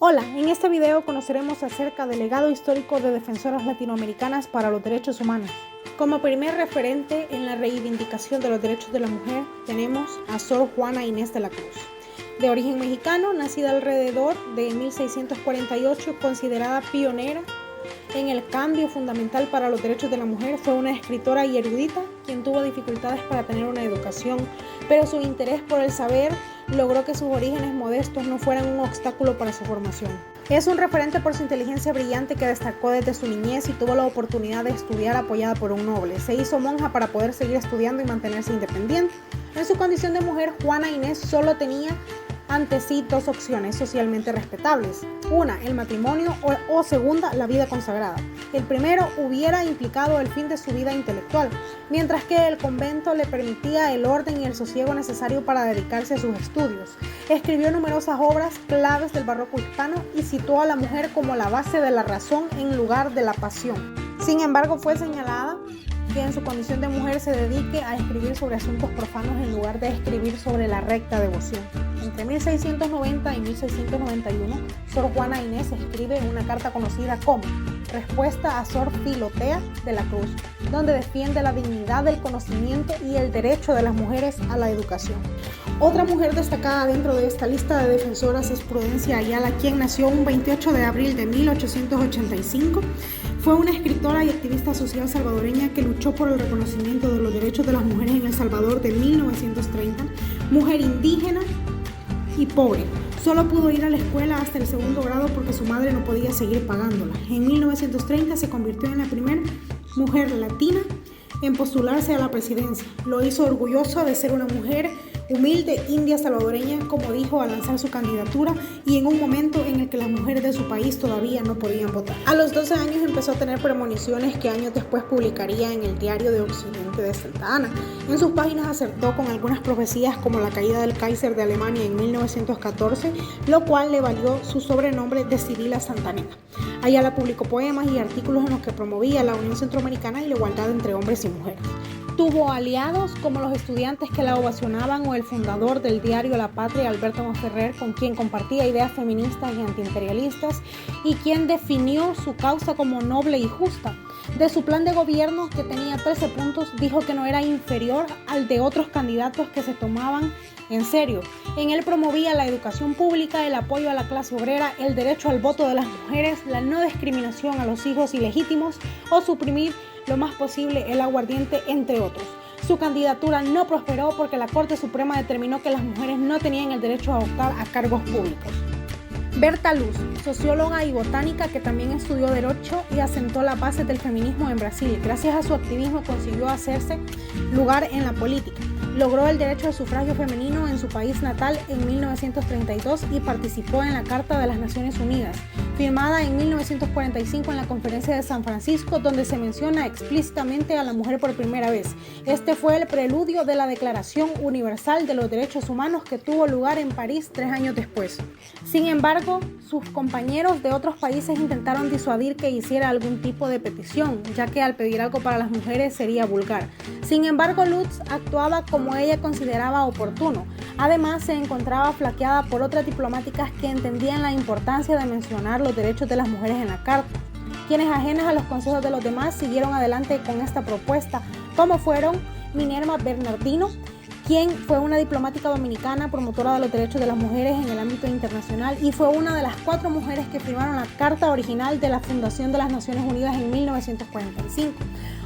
Hola, en este video conoceremos acerca del legado histórico de defensoras latinoamericanas para los derechos humanos. Como primer referente en la reivindicación de los derechos de la mujer tenemos a Sor Juana Inés de la Cruz. De origen mexicano, nacida alrededor de 1648, considerada pionera en el cambio fundamental para los derechos de la mujer, fue una escritora y erudita quien tuvo dificultades para tener una educación, pero su interés por el saber logró que sus orígenes modestos no fueran un obstáculo para su formación. Es un referente por su inteligencia brillante que destacó desde su niñez y tuvo la oportunidad de estudiar apoyada por un noble. Se hizo monja para poder seguir estudiando y mantenerse independiente. En su condición de mujer, Juana Inés solo tenía ante sí dos opciones socialmente respetables. Una, el matrimonio o segunda, la vida consagrada. El primero hubiera implicado el fin de su vida intelectual, mientras que el convento le permitía el orden y el sosiego necesario para dedicarse a sus estudios. Escribió numerosas obras claves del barroco hispano y situó a la mujer como la base de la razón en lugar de la pasión. Sin embargo, fue señalada que en su condición de mujer se dedique a escribir sobre asuntos profanos en lugar de escribir sobre la recta devoción. Entre 1690 y 1691, Sor Juana Inés escribe una carta conocida como Respuesta a Sor Filotea de la Cruz, donde defiende la dignidad del conocimiento y el derecho de las mujeres a la educación. Otra mujer destacada dentro de esta lista de defensoras es Prudencia Ayala, quien nació un 28 de abril de 1885. Fue una escritora y activista social salvadoreña que luchó por el reconocimiento de los derechos de las mujeres en El Salvador de 1930. Mujer indígena y pobre. Solo pudo ir a la escuela hasta el segundo grado porque su madre no podía seguir pagándola. En 1930 se convirtió en la primera mujer latina en postularse a la presidencia. Lo hizo orgullosa de ser una mujer humilde india salvadoreña, como dijo al lanzar su candidatura, y en un momento en el que las mujeres de su país todavía no podían votar. A los 12 años empezó a tener premoniciones que años después publicaría en el Diario de Occidente de Santa Ana. En sus páginas acertó con algunas profecías como la caída del Kaiser de Alemania en 1914, lo cual le valió su sobrenombre de Sibila Santanera. Ayala publicó poemas y artículos en los que promovía la Unión Centroamericana y la igualdad entre hombres y mujeres. Tuvo aliados como los estudiantes que la ovacionaban o el fundador del diario La Patria, Alberto Monferrer, con quien compartía ideas feministas y antiimperialistas y quien definió su causa como noble y justa. De su plan de gobierno, que tenía 13 puntos, dijo que no era inferior al de otros candidatos que se tomaban en serio. En él promovía la educación pública, el apoyo a la clase obrera, el derecho al voto de las mujeres, la no discriminación a los hijos ilegítimos o suprimir lo más posible el aguardiente, entre otros. Su candidatura no prosperó porque la Corte Suprema determinó que las mujeres no tenían el derecho a optar a cargos públicos. Berta Luz, socióloga y botánica que también estudió Derecho y asentó las bases del feminismo en Brasil. Gracias a su activismo consiguió hacerse lugar en la política. Logró el derecho al sufragio femenino en su país natal en 1932 y participó en la Carta de las Naciones Unidas, firmada en 1945 en la Conferencia de San Francisco, donde se menciona explícitamente a la mujer por primera vez. Este fue el preludio de la Declaración Universal de los Derechos Humanos que tuvo lugar en París 3 años después. Sin embargo, sus compañeros de otros países intentaron disuadir que hiciera algún tipo de petición, ya que al pedir algo para las mujeres sería vulgar. Sin embargo, Lutz actuaba como ella consideraba oportuno. Además, se encontraba flaqueada por otras diplomáticas que entendían la importancia de mencionar los derechos de las mujeres en la carta, quienes ajenas a los consejos de los demás siguieron adelante con esta propuesta, como fueron Minerva Bernardino, quien fue una diplomática dominicana promotora de los derechos de las mujeres en el ámbito internacional y fue una de las 4 mujeres que firmaron la carta original de la Fundación de las Naciones Unidas en 1945.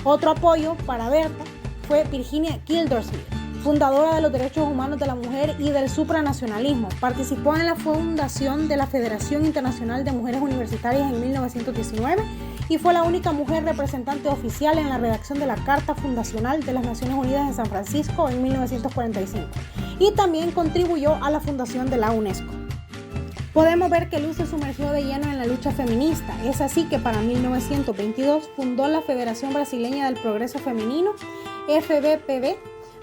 Otro apoyo para Berta fue Virginia Gildersleeve, fundadora de los derechos humanos de la mujer y del supranacionalismo. Participó en la fundación de la Federación Internacional de Mujeres Universitarias en 1919 y fue la única mujer representante oficial en la redacción de la Carta Fundacional de las Naciones Unidas en San Francisco en 1945 y también contribuyó a la fundación de la UNESCO. Podemos ver que Luz se sumergió de lleno en la lucha feminista. Es así que para 1922 fundó la Federación Brasileña del Progreso Femenino, FBPB,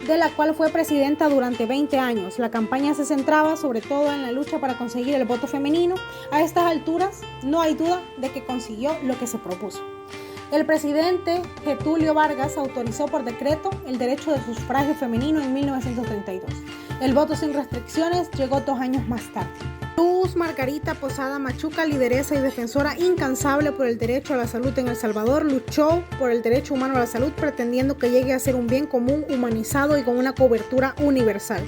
de la cual fue presidenta durante 20 años. La campaña se centraba sobre todo en la lucha para conseguir el voto femenino. A estas alturas, no hay duda de que consiguió lo que se propuso. El presidente Getúlio Vargas autorizó por decreto el derecho de sufragio femenino en 1932. El voto sin restricciones llegó 2 años más tarde. Luz Margarita Posada Machuca, lideresa y defensora incansable por el derecho a la salud en El Salvador, luchó por el derecho humano a la salud pretendiendo que llegue a ser un bien común, humanizado y con una cobertura universal.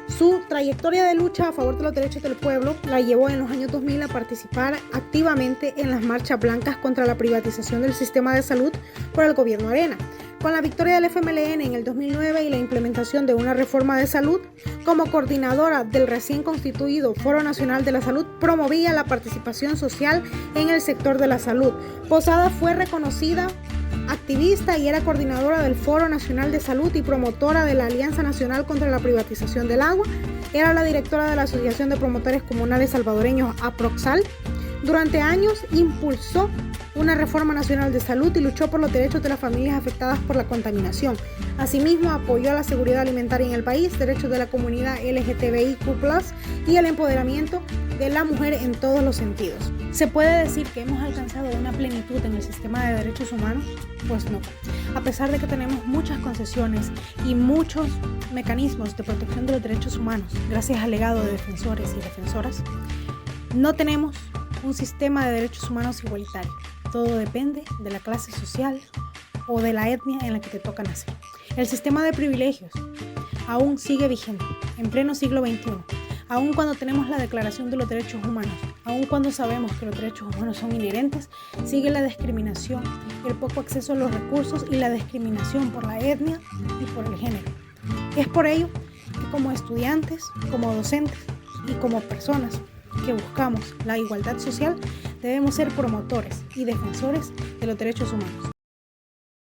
Su trayectoria de lucha a favor de los derechos del pueblo la llevó en los años 2000 a participar activamente en las marchas blancas contra la privatización del sistema de salud por el gobierno Arena. Con la victoria del FMLN en el 2009 y la implementación de una reforma de salud, como coordinadora del recién constituido Foro Nacional de la Salud, promovía la participación social en el sector de la salud. Posada fue reconocida activista y era coordinadora del Foro Nacional de Salud y promotora de la Alianza Nacional contra la Privatización del Agua. Era la directora de la Asociación de Promotores Comunales Salvadoreños, APROXAL. Durante años impulsó una reforma nacional de salud y luchó por los derechos de las familias afectadas por la contaminación. Asimismo, apoyó la seguridad alimentaria en el país, derechos de la comunidad LGTBIQ+, y el empoderamiento de la mujer en todos los sentidos. ¿Se puede decir que hemos alcanzado una plenitud en el sistema de derechos humanos? Pues no. A pesar de que tenemos muchas concesiones y muchos mecanismos de protección de los derechos humanos, gracias al legado de defensores y defensoras, no tenemos un sistema de derechos humanos igualitario. Todo depende de la clase social o de la etnia en la que te toca nacer. El sistema de privilegios aún sigue vigente en pleno siglo XXI. Aun cuando tenemos la Declaración de los Derechos Humanos, aun cuando sabemos que los derechos humanos son inherentes, sigue la discriminación, el poco acceso a los recursos y la discriminación por la etnia y por el género. Es por ello que como estudiantes, como docentes y como personas que buscamos la igualdad social, debemos ser promotores y defensores de los derechos humanos.